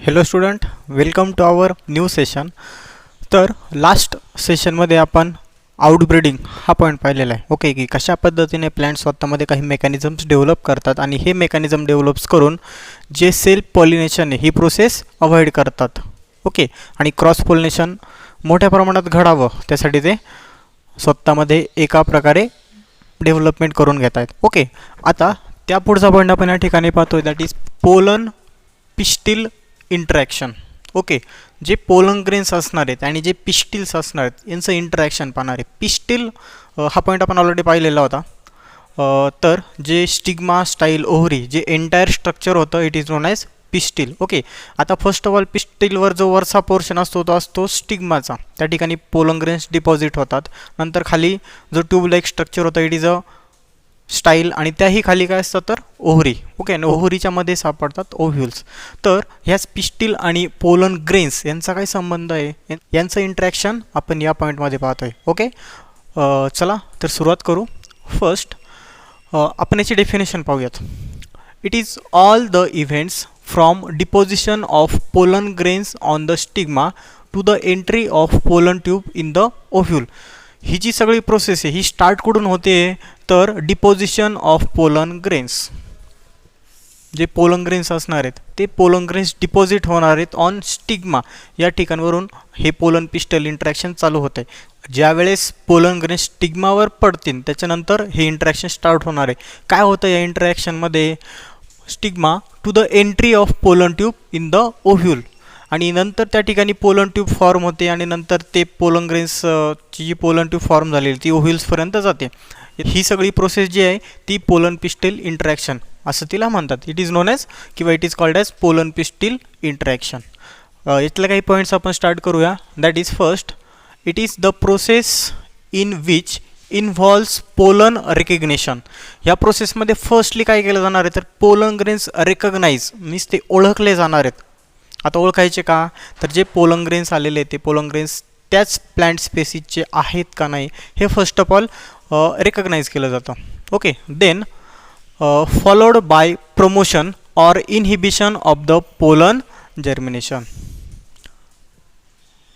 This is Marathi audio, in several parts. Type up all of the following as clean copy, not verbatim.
Hello student, welcome to our new session. तर लास्ट सेशनमध्ये आपण आउटब्रीडिंग हा पॉईंट पाहिलेला आहे. ओके, की कशा पद्धतीने प्लांट स्वतःमध्ये काही मेकॅनिझम्स डेव्हलप करतात आणि हे मेकॅनिझम डेव्हलप्स करून जे सेल्फ पॉलिनेशन ही प्रोसेस अवॉइड करतात. ओके, आणि क्रॉस पॉलिनेशन मोठ्या प्रमाणात घडावं त्यासाठी ते स्वतःमध्ये एका प्रकारे डेव्हलपमेंट करून घेत आहेत. ओके, आता त्या पुढचा पॉईंट आपण या ठिकाणी पाहतोय, that is pollen pistil interaction. Okay, जे पोलन ग्रेन्स असणार आहेत आणि जे पिस्टिल्स असणार आहेत यांचं इंटरॅक्शन पाहणार आहे. पिस्टिल हा पॉईंट आपण ऑलरेडी पाहिलेला होता. तर जे स्टिग्मा स्टाईल ओव्हरी जे एंटायर स्ट्रक्चर होतं it is non as pistil. Okay, आता फर्स्ट ऑफ ऑल पिस्टिलवर जो वरचा पोर्शन असतो तो असतो स्टिग्माचा. त्या ठिकाणी पोलन ग्रेन्स डिपॉझिट होतात. नंतर खाली जो ट्यूब लाईक स्ट्रक्चर होतं इट इज अ स्टाईल आणि त्याही खाली काय असतं तर ओव्हरी. ओके, आणि ओव्हरीच्या मध्ये सापडतात ओव्ह्युल्स. तर ह्याच पिस्टिल आणि पोलन ग्रेन्स यांचा काय संबंध आहे, यांचं इंटरॅक्शन आपण या पॉईंटमध्ये पाहतोय. ओके, चला तर सुरुवात करू. फर्स्ट आपण याची डेफिनेशन पाहूयात. It is all the events from deposition of pollen grains on the stigma to the entry of pollen tube in the ovule. ही जी सगळी प्रोसेस आहे ही स्टार्ट कुठून होते तर डिपोजिशन ऑफ पोलन ग्रेन्स. जे पोलन ग्रेन्स असणार आहेत ते पोलन ग्रेन्स डिपॉझिट होणार आहेत ऑन स्टिग्मा या ठिकाणावरून हे पोलन पिस्टल इंटरॅक्शन चालू होते. ज्यावेळेस पोलन ग्रेन्स स्टिग्मावर पडतील त्याच्यानंतर हे इंटरॅक्शन स्टार्ट होणार आहे. काय होतं या इंटरॅक्शनमध्ये, stigma to the entry of pollen tube in the ovule आणि नंतर त्या ठिकाणी पोलन ट्यूब फॉर्म होते आणि नंतर ते पोलन ग्रेन्सची जी पोलन ट्यूब फॉर्म झालेली ती ओव्ह्यूल्सपर्यंत जाते. ही सगळी प्रोसेस जी आहे ती पोलन पिस्टिल इंटरॅक्शन असं तिला म्हणतात. इट इज नोन ॲज किंवा it is called as pollen pistil interaction. इथले काही पॉईंट्स आपण स्टार्ट करूया. That is first, it is the process in which involves pollen recognition. ह्या प्रोसेसमध्ये फर्स्टली काय केलं जाणार आहे तर पोलन ग्रेन्स रिकग्नाइज मीन्स ते ओळखले जाणार आहेत. आता ओळखायचे का तर जे पोलन ग्रेन्स आलेले ते पोलन ग्रेन्स त्याच प्लांट स्पेसीजचे आहेत का नाही हे फर्स्ट ऑफ ऑल रिकग्नाइज केलं जातं. Okay, then followed by promotion or inhibition of the pollen germination.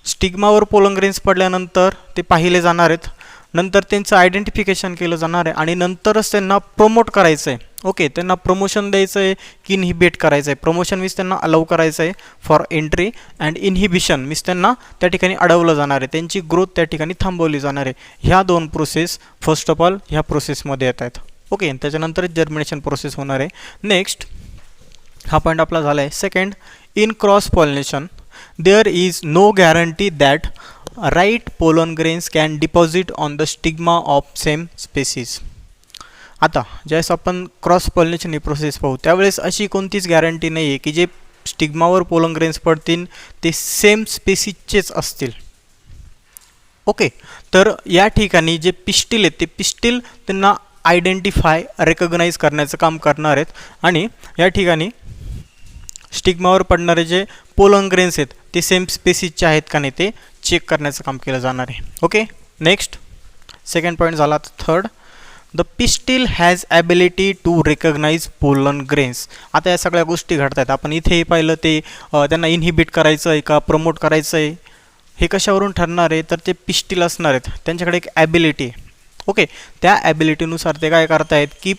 स्टिग्मावर पोलन ग्रेन्स पडल्यानंतर ते पाहिले जाणार आहेत, नंतर त्यांचं आयडेंटिफिकेशन केलं जाणार आहे आणि नंतरच त्यांना प्रमोट करायचं आहे. ओके, त्यांना प्रमोशन द्यायचं आहे की इनहिबिट करायचं आहे. प्रमोशन मीन्स त्यांना अलाउ करायचं आहे for entry and inhibition means त्यांना त्या ठिकाणी अडवलं जाणार आहे, त्यांची ग्रोथ त्या ठिकाणी थांबवली जाणार आहे. ह्या दोन प्रोसेस फर्स्ट ऑफ ऑल ह्या प्रोसेसमध्ये येत आहेत. ओके, त्याच्यानंतर जर्मिनेशन प्रोसेस होणार आहे. नेक्स्ट हा पॉईंट आपला झाला आहे. Second, in cross pollination there is no guarantee that right pollen grains can deposit on the stigma of same species. आता ज्यावेळेस आपण क्रॉस पॉलिनेशन ही प्रोसेस पाहू त्यावेळेस अशी कोणतीच गॅरंटी नाही आहे की जे स्टिग्मावर पोलन ग्रेन्स पडतील ते सेम स्पेसीजचेच असतील. ओके, तर या ठिकाणी जे पिस्टिल आहेत ते पिस्टिल त्यांना आयडेंटिफाय रिकग्नाइज करण्याचं काम करणार आहेत आणि या ठिकाणी स्टिग्मावर पडणारे जे पोलन ग्रेन्स आहेत ते सेम स्पेसीजचे आहेत का नाही ते चेक करण्याचं काम केलं जाणार आहे. ओके, नेक्स्ट सेकंड पॉईंट झाला. Third, the pistil has ability to recognise pollen grains. आता या सगळ्या गोष्टी घडत आहेत. आपण इथेही पाहिलं ते त्यांना इनहिबिट करायचं आहे का प्रमोट करायचं आहे हे कशावरून ठरणार आहे तर ते पिस्टिल असणार आहेत त्यांच्याकडे एक ॲबिलिटी. ओके, त्या ॲबिलिटीनुसार ते काय करतायत की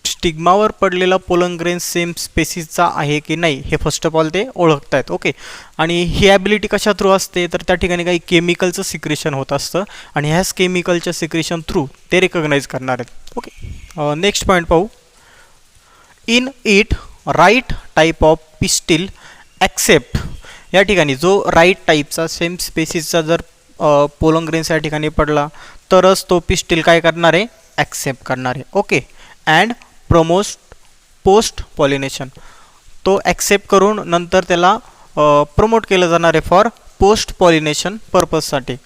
स्टिग्मावर पडलेला पोलन ग्रेन्स सेम स्पेसीजचा आहे की नाही हे फर्स्ट ऑफ ऑल ते ओळखतायत. ओके, आणि ही ॲबिलिटी कशा थ्रू असते तर त्या ठिकाणी काही केमिकलचं सिक्रेशन होत असतं आणि ह्याच केमिकलच्या सिक्रेशन थ्रू ते रिकग्नाइज करणार आहेत. ओके, नेक्स्ट पॉईंट पाहू. In it right type of pistil accept. या ठिकाणी जो राईट टाईपचा सेम स्पेसीजचा जर पोलन ग्रेन्स या ठिकाणी पडला तरच तो पिस्टिल काय करणार आहे ॲक्सेप्ट करणार आहे. ओके, अँड पोस्ट पॉलिनेशन तो ॲक्सेप्ट करून नंतर त्याला प्रमोट केलं जाणार आहे फॉर पोस्ट पॉलिनेशन पर्पजसाठी.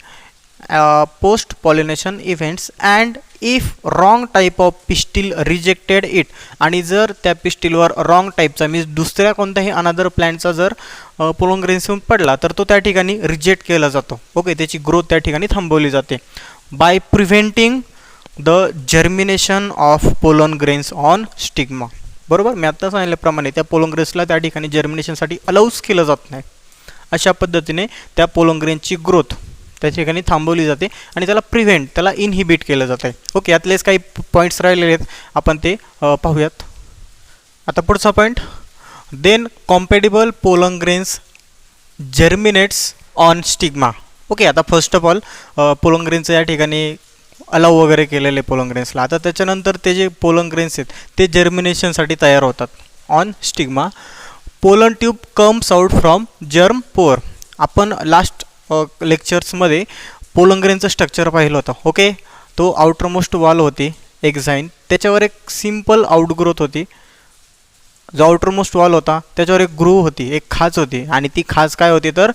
Post pollination events and if wrong type of pistil rejected it. आणि जर त्या पिस्टिलवर रॉंग टाईपचा मीन्स दुसऱ्या कोणत्याही अनदर प्लॅन्टचा जर पोलन ग्रेन्स येऊन पडला तर तो त्या ठिकाणी रिजेक्ट केला जातो. ओके, त्याची ग्रोथ त्या ठिकाणी थांबवली जाते by preventing the germination of pollen grains on stigma. बरोबर. मी आत्ता सांगितल्याप्रमाणे त्या पोलन ग्रेन्सला त्या ठिकाणी जर्मिनेशनसाठी अलाउच केलं जात नाही. अशा पद्धतीने त्या पोलन ग्रेनची ग्रोथ त्या ठिकाणी थांबवली जाते आणि त्याला इनहिबिट केलं जातं आहे. ओके, यातलेच काही पॉईंट्स राहिलेले आहेत, आपण ते पाहूयात. आता पुढचा point, then compatible pollen grains germinates on stigma. Okay, आता फर्स्ट ऑफ ऑल पोलन ग्रेनचं या ठिकाणी अलाव वगैरे केलेले पोलन ग्रेन्सला. आता त्याच्यानंतर ते जे पोलन ग्रेन्स आहेत ते जर्मिनेशनसाठी तयार होतात on stigma. Pollen tube comes out from germ pore. आपण लास्ट लेक्चर्समध्ये पोलन ग्रेनचं स्ट्रक्चर पाहिलं होतं. ओके, तो आउटरमोस्ट वॉल होती एक्झाईन, त्याच्यावर एक सिम्पल आउटग्रोथ होती. जो आउटरमोस्ट वॉल होता त्याच्यावर एक ग्रूव्ह होती, एक खाच होती, आणि ती खाच काय होती तर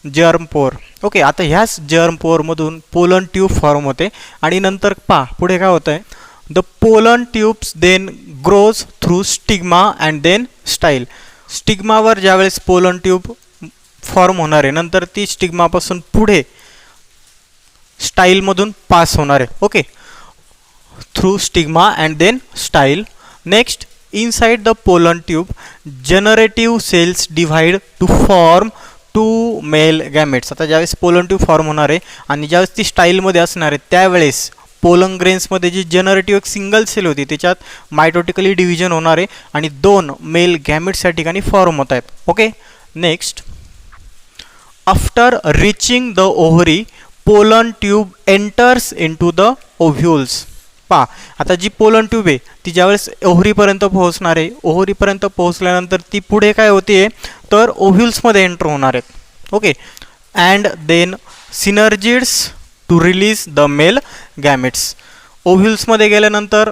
जर्म पोअर. ओके, आता ह्याच जर्म पोअरमधून पोलन ट्यूब फॉर्म होते आणि नंतर पुढे काय होतं आहे, the pollen tubes then grows through stigma and then style. स्टिग्मावर ज्यावेळेस पोलन ट्यूब फॉर्म होणार आहे, नंतर ती स्टिग्मापासून पुढे स्टाईलमधून पास होणार आहे. Okay, through stigma and then style. Next, inside the pollen tube generative cells divide to form 2 male gametes. आता ज्यावेळेस पोलन ट्यूब फॉर्म होणार आहे आणि ज्यावेळेस ती स्टाईलमध्ये असणार आहे त्यावेळेस पोलन ग्रेन्समध्ये जी जनरेटिव्ह एक सिंगल सेल होती त्याच्यात मायटोटिकली डिव्हिजन होणार आहे आणि 2 मेल गॅमेट्स या ठिकाणी फॉर्म होत आहेत. Okay, next, after reaching the ovary pollen tube enters into the ovules. आता जी पोलन ट्यूब आहे ती ज्यावेळेस ओव्हरीपर्यंत पोहोचणार आहे, ओव्हरीपर्यंत पोहोचल्यानंतर ती पुढे काय होते तर ओव्ह्यूल्समध्ये एंटर होणार आहेत. Okay, and then synergids to release the male gametes. ओव्ह्यूल्समध्ये गेल्यानंतर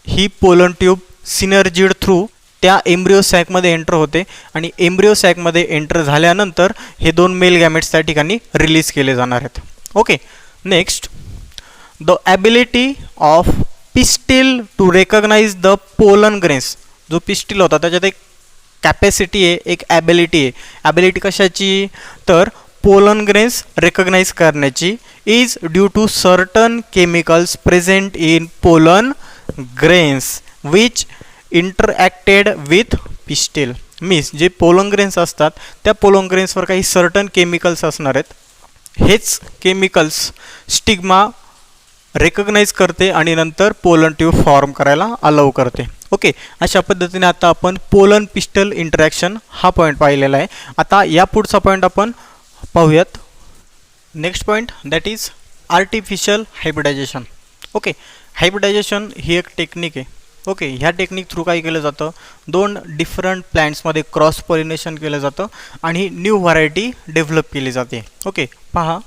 ही पोलन ट्यूब सिनर्जिड थ्रू त्या एम्ब्रिओ सॅकमध्ये एंटर होते आणि एम्ब्रिओ सॅकमध्ये एंटर झाल्यानंतर हे 2 मेल गॅमेट्स त्या ठिकाणी रिलीज केले जाणार आहेत. Okay, next, the ability of pistil to recognise the pollen grains. जो पिस्टिल होता त्याच्यात एक कॅपॅसिटी आहे, एक ॲबिलिटी आहे. ॲबिलिटी कशाची तर पोलन ग्रेन्स रेकग्नाइज करण्याची is due to certain chemicals present in pollen grains which interacted with pistil. Means जे पोलन ग्रेन्स असतात त्या पोलन ग्रेन्सवर काही सर्टन केमिकल्स असणार आहेत. हेच केमिकल्स स्टिग्मा रेकग्नाइज करते आणि नंतर पोलन ट्यूब फॉर्म करायला अलाउ करते. ओके, अशा पद्धतीने आता आपण पोलन पिस्टल इंटरॅक्शन हा पॉईंट पाहिलेला आहे. आता या पुढचा पॉईंट आपण पाहूयात. Next point, that is artificial hybridisation. Okay, hybridisation ही एक टेक्निक आहे. ओके, ह्या टेक्निक थ्रू काय केलं जातं, 2 डिफरंट प्लॅन्ट्समध्ये क्रॉस पॉलिनेशन केलं जातं आणि न्यू व्हरायटी डेव्हलप केली जाते. ओके, पहा,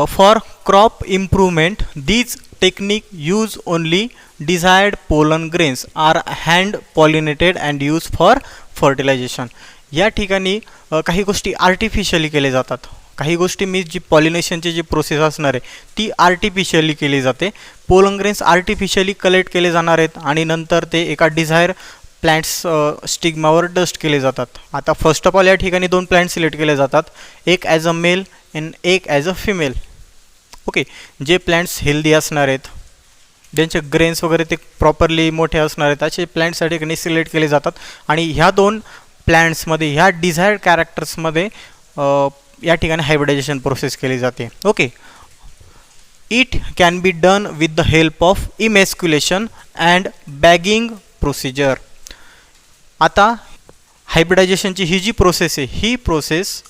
for crop improvement these technique use only desired pollen grains are hand pollinated and used for fertilization. या ठिकाणी काही गोष्टी आर्टिफिशियली केले जातात. काही गोष्टी मी जी पॉलिनेशनची जी प्रोसेस असणार आहे ती आर्टिफिशियली केली जाते. पोलन ग्रेन्स आर्टिफिशियली कलेक्ट केले जाणार आहेत आणि नंतर ते एका डिझायर प्लॅन्ट्स स्टिग्मावर डस्ट केले जातात. आता फर्स्ट ऑफ ऑल या ठिकाणी 2 प्लॅन्ट सिलेक्ट केले जातात, एक ॲज अ मेल अँड एक ॲज अ फिमेल. ओके, जे प्लॅन्ट्स हेल्दी असणार आहेत, ज्यांचे ग्रेन्स वगैरे ते प्रॉपरली मोठे असणार आहेत, असे प्लॅन्ट्स या ठिकाणी सिलेक्ट केले जातात आणि ह्या 2 प्लॅन्ट्समध्ये ह्या डिझायर्ड कॅरेक्टर्समध्ये या ठिकाणी हायब्रिडायझेशन प्रोसेस केली जाते. Okay, it can be done with the help of emasculation and bagging procedure. आता हायब्रिडायझेशनची ही जी प्रोसेस आहे ही प्रोसेस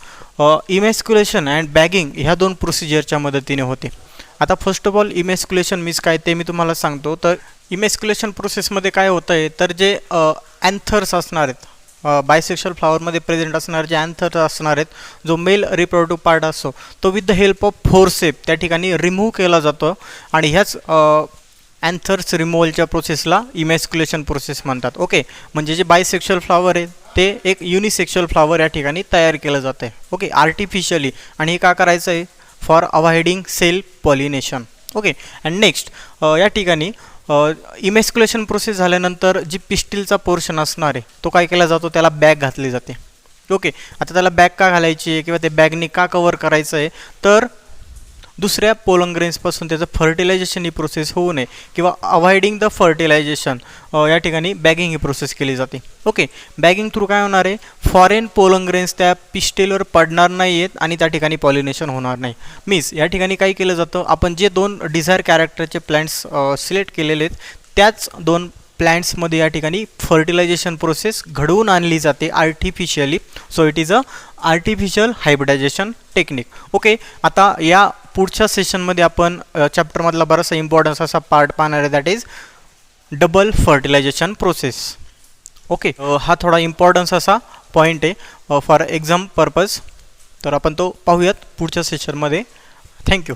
इमॅस्क्युलेशन अँड बॅगिंग ह्या 2 प्रोसिजरच्या मदतीने होते. आता first of all emasculation means काय ते मी तुम्हाला सांगतो. तर इमॅस्क्युलेशन प्रोसेसमध्ये काय होतं आहे तर जे अँथर्स असणार आहेत, बायसेक्शुअल फ्लॉवरमध्ये प्रेझेंट असणारे जे अँथर्स असणार आहेत, जो मेल रिप्रोडक्टिव्ह पार्ट असतो तो with the help of forceps त्या ठिकाणी रिमूव्ह केला जातो आणि ह्याच अँथर्स रिमूव्हलच्या प्रोसेसला इमॅस्क्युलेशन प्रोसेस म्हणतात. ओके, म्हणजे जे बायसेक्शुअल फ्लॉवर आहे ते एक युनिसेक्शुअल फ्लॉवर या ठिकाणी तयार केलं जातं आहे. ओके, आर्टिफिशियली, आणि हे का करायचं आहे for avoiding self pollination. Okay, and next या ठिकाणी इमॅस्क्युलेशन प्रोसेस झाल्यानंतर जी पिस्टिलचा पोर्शन असणार आहे तो काय केला जातो, त्याला बॅग घातली जाते. ओके, आता त्याला बॅग का घालायची आहे किंवा ते बॅगनी का कवर करायचं आहे तर दुसऱ्या पोलन ग्रेन्सपासून त्याचं फर्टिलायझेशन ही प्रोसेस होऊ नये किंवा अवॉइडिंग द फर्टिलायझेशन या ठिकाणी बॅगिंग ही प्रोसेस केली जाते. ओके, बॅगिंग थ्रू काय होणार आहे, फॉरेन पोलन ग्रेन्स त्या पिस्टेलवर पडणार नाही आहेत आणि त्या ठिकाणी पॉलिनेशन होणार नाही. मीन्स या ठिकाणी काय केलं जातं, आपण जे 2 डिझायर कॅरेक्टरचे प्लांट्स सिलेक्ट केलेले आहेत त्याच 2 प्लांट्समध्ये या ठिकाणी फर्टिलायझेशन प्रोसेस घडवून आणली जाते artificially. So it is a artificial hybridisation technique. Okay, आता या पुढच्या सेशनमध्ये आपण चॅप्टरमधला बराचसा इम्पॉर्टन्स असा पार्ट पाहणार आहे, that is double fertilization process. Okay, हा थोडा इम्पॉर्टन्स असा पॉईंट आहे फॉर एक्झाम पर्पज, तर आपण तो पाहूयात पुढच्या सेशनमध्ये. थँक्यू.